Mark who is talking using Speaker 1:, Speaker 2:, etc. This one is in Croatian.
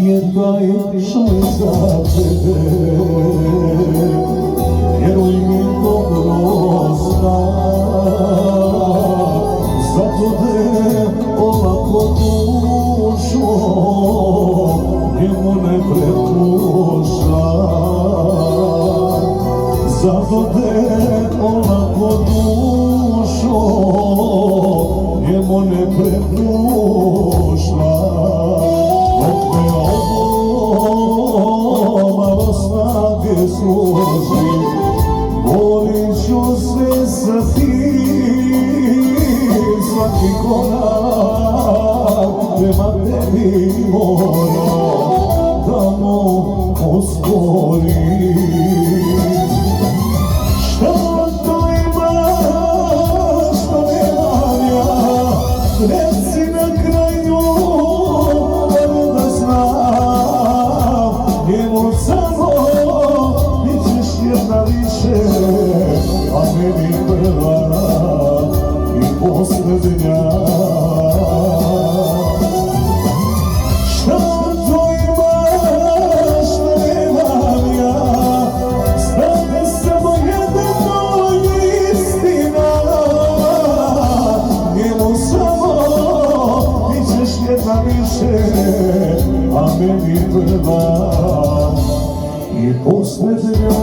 Speaker 1: nije taj što je za tebe. Vjeruj mi dobro znam, zato te ovako dušo njemu ne prepuštam. Zato te ovako dušo njemu ne prepuštam. Dok me ovo malo snage složi, borit ću se sa tim. Svaki korak prema tebi moram da mu usporim. Šta to ima što nemam ja, reci na kraju da znam. Njemu samo bit ćeš jedna više, a meni prva i posljednja. Šta to ima što nemam ja, znate samo jedno istina. Njemu samo bit ćeš jedna više, a meni prva i posljednja.